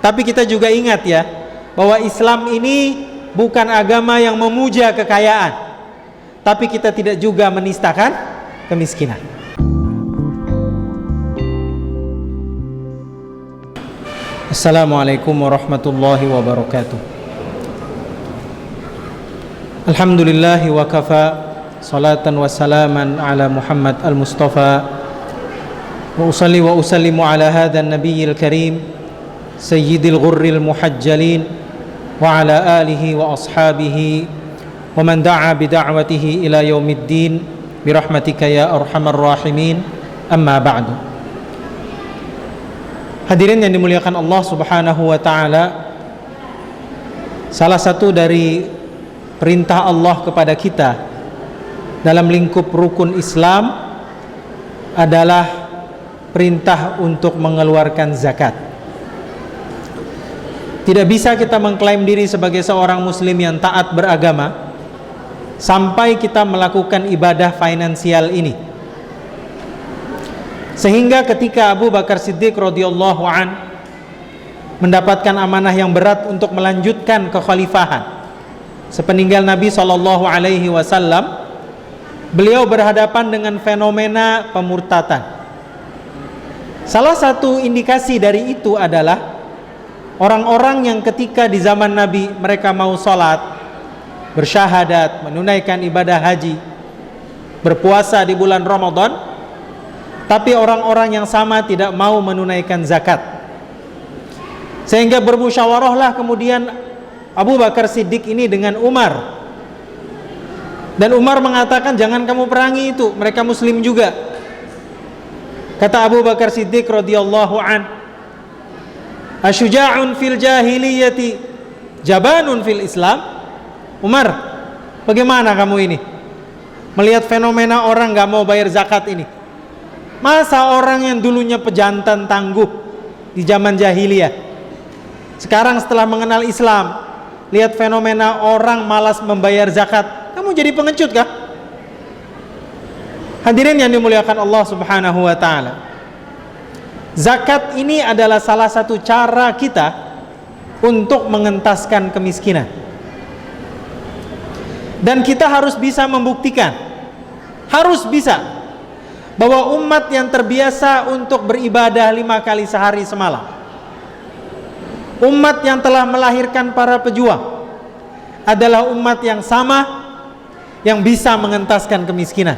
Tapi kita juga ingat ya, bahwa Islam ini bukan agama yang memuja kekayaan, tapi kita tidak juga menistakan kemiskinan. Assalamualaikum warahmatullahi wabarakatuh. Alhamdulillahi wa kafa, salatan wa salaman ala Muhammad al-Mustafa, wa usalli wa usallimu ala hadha an-nabiyyil karim sayyidil ghurril muhajjalin wa ala alihi wa ashabihi wa man da'a bida'watihi ila yaumiddin birahmatika ya arhamar rahimin, amma ba'du. Hadirin yang dimuliakan Allah Subhanahu wa ta'ala, salah satu dari perintah Allah kepada kita dalam lingkup rukun Islam adalah perintah untuk mengeluarkan zakat. Tidak bisa kita mengklaim diri sebagai seorang muslim yang taat beragama sampai kita melakukan ibadah finansial ini. Sehingga ketika Abu Bakar Siddiq radhiyallahu an mendapatkan amanah yang berat untuk melanjutkan kekhalifahan sepeninggal Nabi sallallahu alaihi wasallam, beliau berhadapan dengan fenomena pemurtatan. Salah satu indikasi dari itu adalah orang-orang yang ketika di zaman Nabi mereka mau sholat, bersyahadat, menunaikan ibadah haji, berpuasa di bulan Ramadan, tapi orang-orang yang sama tidak mau menunaikan zakat. Sehingga bermusyawarahlah kemudian Abu Bakar Siddiq ini dengan Umar. Dan Umar mengatakan, jangan kamu perangi itu, mereka muslim juga. Kata Abu Bakar Siddiq radhiyallahu an, asyuja'un fil jahiliyati jabanun fil Islam. Umar, bagaimana kamu ini melihat fenomena orang gak mau bayar zakat ini? Masa orang yang dulunya pejantan tangguh di zaman jahiliyah, sekarang setelah mengenal Islam, lihat fenomena orang malas membayar zakat, kamu jadi pengecut kah? Hadirin yang dimuliakan Allah Subhanahu wa ta'ala, zakat ini adalah salah satu cara kita untuk mengentaskan kemiskinan. Dan kita harus bisa membuktikan, harus bisa, bahwa umat yang terbiasa untuk beribadah 5 kali sehari semalam, umat yang telah melahirkan para pejuang, adalah umat yang sama yang bisa mengentaskan kemiskinan.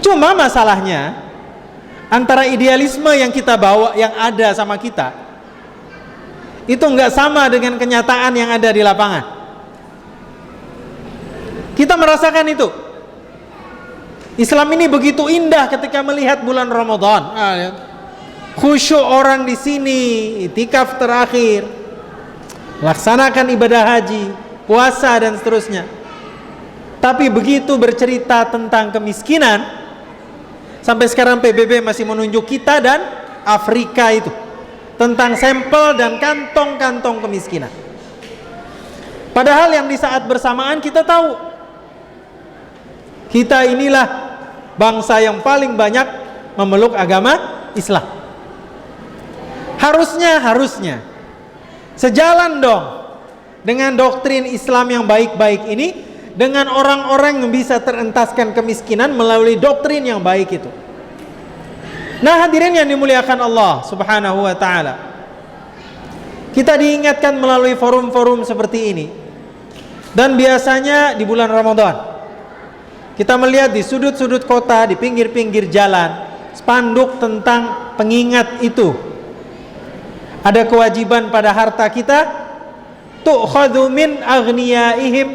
Cuma masalahnya, antara idealisme yang kita bawa, yang ada sama kita, itu nggak sama dengan kenyataan yang ada di lapangan. Kita merasakan itu. Islam ini begitu indah ketika melihat bulan Ramadan. Khusyuk orang di sini, itikaf terakhir, laksanakan ibadah haji, puasa dan seterusnya. Tapi begitu bercerita tentang kemiskinan, sampai sekarang PBB masih menunjuk kita dan Afrika itu tentang sampel dan kantong-kantong kemiskinan. Padahal yang di saat bersamaan kita tahu, kita inilah bangsa yang paling banyak memeluk agama Islam. Harusnya sejalan dong dengan doktrin Islam yang baik-baik ini, dengan orang-orang yang bisa terentaskan kemiskinan melalui doktrin yang baik itu. Nah, hadirin yang dimuliakan Allah Subhanahu wa ta'ala, kita diingatkan melalui forum-forum seperti ini. Dan biasanya di bulan Ramadan kita melihat di sudut-sudut kota, di pinggir-pinggir jalan, spanduk tentang pengingat itu. Ada kewajiban pada harta kita, tu'khadhu min aghniyaihim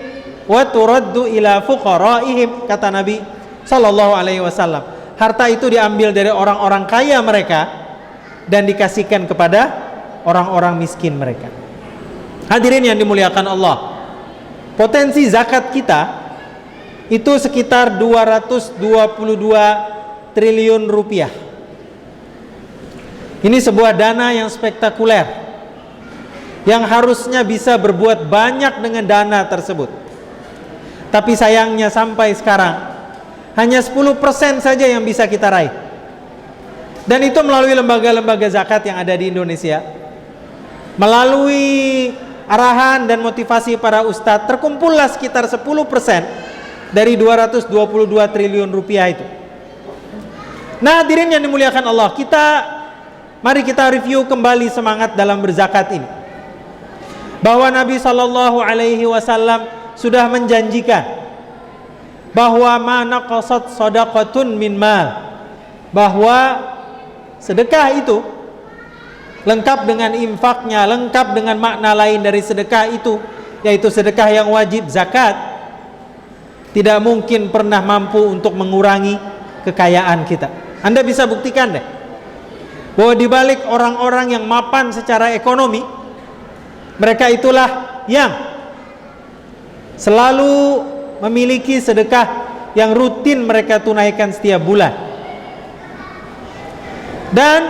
wa turaddu ila fuqaraihim, kata Nabi sallallahu alaihi wasallam. Harta itu diambil dari orang-orang kaya mereka dan dikasihkan kepada orang-orang miskin mereka. Hadirin yang dimuliakan Allah, potensi zakat kita itu sekitar 222 triliun rupiah. Ini sebuah dana yang spektakuler, yang harusnya bisa berbuat banyak dengan dana tersebut. Tapi sayangnya sampai sekarang hanya 10% saja yang bisa kita raih. Dan itu melalui lembaga-lembaga zakat yang ada di Indonesia. Melalui arahan dan motivasi para ustadz, terkumpullah sekitar 10% dari 222 triliun rupiah itu. Nah, hadirin yang dimuliakan Allah, mari kita review kembali semangat dalam berzakat ini. Bahwa Nabi SAW sudah menjanjikan bahwa ma naqasat shadaqatun min mal, bahwa sedekah itu lengkap dengan infaknya, lengkap dengan makna lain dari sedekah itu, yaitu sedekah yang wajib, zakat, tidak mungkin pernah mampu untuk mengurangi kekayaan kita. Anda bisa buktikan deh bahwa di balik orang-orang yang mapan secara ekonomi, mereka itulah yang selalu memiliki sedekah yang rutin mereka tunaikan setiap bulan. Dan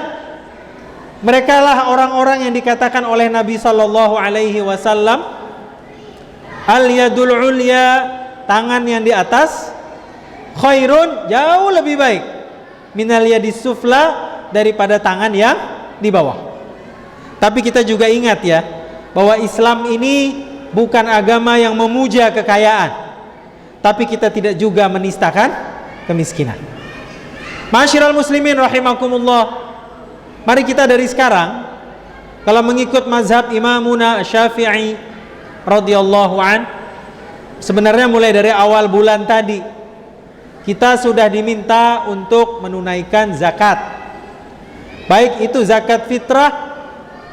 mereka lah orang-orang yang dikatakan oleh Nabi Sallallahu Alaihi Wasallam, al yadul ulya, tangan yang di atas, khairun, jauh lebih baik, minal yadis sufla, daripada tangan yang di bawah. Tapi kita juga ingat ya, bahwa Islam ini bukan agama yang memuja kekayaan, tapi kita tidak juga menistakan kemiskinan. Ma'asyiral muslimin rahimakumullah, mari kita dari sekarang, kalau mengikut mazhab Imamuna Syafi'i radhiyallahu an, sebenarnya mulai dari awal bulan tadi kita sudah diminta untuk menunaikan zakat. Baik itu zakat fitrah,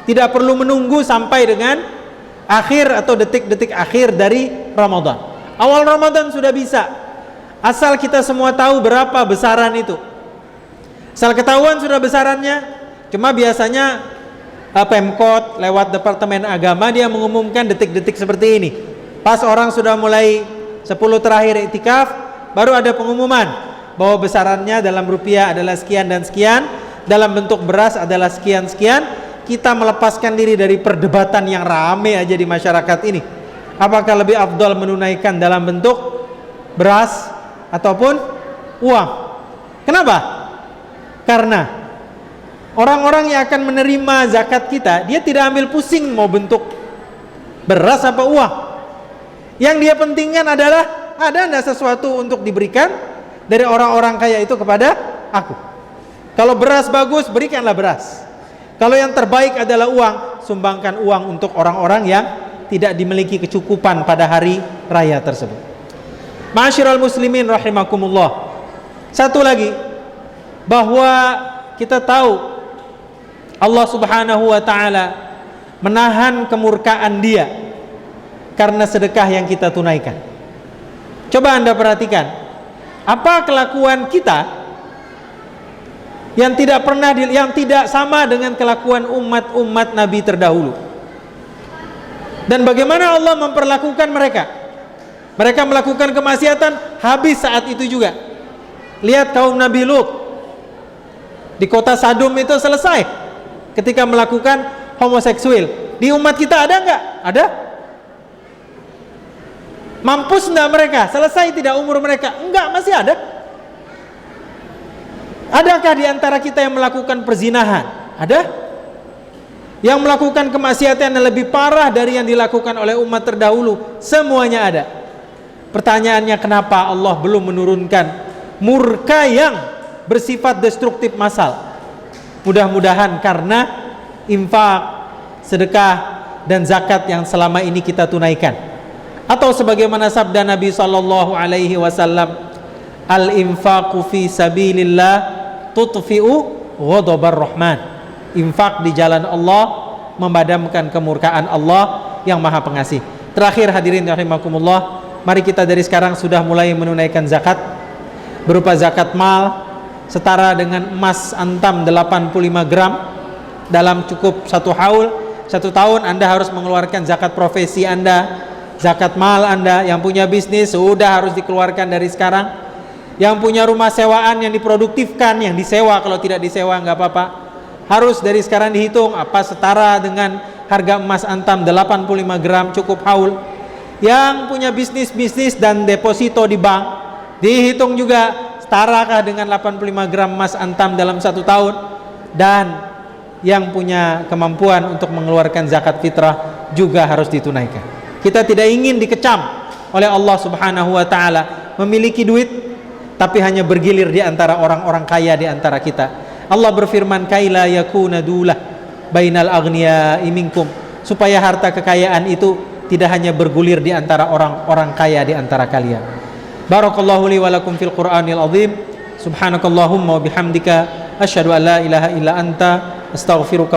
tidak perlu menunggu sampai dengan akhir atau detik-detik akhir dari Ramadan. Awal Ramadan sudah bisa, asal kita semua tahu berapa besaran itu. Asal ketahuan sudah besarannya. Cuma biasanya Pemkot lewat Departemen Agama dia mengumumkan detik-detik seperti ini. Pas orang sudah mulai 10 terakhir iktikaf, baru ada pengumuman bahwa besarannya dalam rupiah adalah sekian dan sekian, dalam bentuk beras adalah sekian-sekian. Kita melepaskan diri dari perdebatan yang rame aja di masyarakat ini. Apakah lebih afdal menunaikan dalam bentuk beras ataupun uang? Kenapa? Karena orang-orang yang akan menerima zakat kita, dia tidak ambil pusing mau bentuk beras apa uang. Yang dia pentingkan adalah, ada enggak sesuatu untuk diberikan dari orang-orang kaya itu kepada aku. Kalau beras bagus, berikanlah beras. Kalau yang terbaik adalah uang, sumbangkan uang untuk orang-orang yang tidak dimiliki kecukupan pada hari raya tersebut. Ma'asyiral muslimin rahimakumullah. Satu lagi, bahwa kita tahu Allah Subhanahu wa taala menahan kemurkaan Dia karena sedekah yang kita tunaikan. Coba Anda perhatikan, apa kelakuan kita yang tidak sama dengan kelakuan umat-umat Nabi terdahulu. Dan bagaimana Allah memperlakukan mereka? Mereka melakukan kemaksiatan, habis saat itu juga. Lihat kaum Nabi Lut di kota Sadum itu selesai ketika melakukan homoseksual. Di umat kita ada enggak? Ada. Mampus enggak mereka? Selesai tidak umur mereka? Enggak, masih ada. Adakah di antara kita yang melakukan perzinahan? Ada. Yang melakukan kemaksiatan yang lebih parah dari yang dilakukan oleh umat terdahulu? Semuanya ada. Pertanyaannya, kenapa Allah belum menurunkan murka yang bersifat destruktif massal? Mudah-mudahan karena infak, sedekah, dan zakat yang selama ini kita tunaikan. Atau sebagaimana sabda Nabi sallallahu alaihi wasallam, al-infaqu fi sabilillah tutfi'u ghadabar rahman. Infak di jalan Allah memadamkan kemurkaan Allah yang Maha Pengasih. Terakhir hadirin rahimakumullah, mari kita dari sekarang sudah mulai menunaikan zakat berupa zakat mal setara dengan emas antam 85 gram dalam cukup 1 haul. 1 tahun Anda harus mengeluarkan zakat profesi Anda, zakat mal Anda. Yang punya bisnis sudah harus dikeluarkan dari sekarang. Yang punya rumah sewaan yang diproduktifkan, yang disewa, kalau tidak disewa nggak apa-apa, harus dari sekarang dihitung apa setara dengan harga emas antam 85 gram cukup haul. Yang punya bisnis dan deposito di bank, dihitung juga setarakah dengan 85 gram emas antam dalam 1 tahun? Dan yang punya kemampuan untuk mengeluarkan zakat fitrah juga harus ditunaikan. Kita tidak ingin dikecam oleh Allah Subhanahu wa taala memiliki duit tapi hanya bergilir di antara orang-orang kaya di antara kita. Allah berfirman, kaila yakuna dulah bainal aghniya'i minkum, supaya harta kekayaan itu tidak hanya bergulir di antara orang-orang kaya di antara kalian. Barakallahu li wa lakum fil Qur'anil azim. Subhanakallahumma wa bihamdika asyhadu an la ilaha illa anta astaghfiruka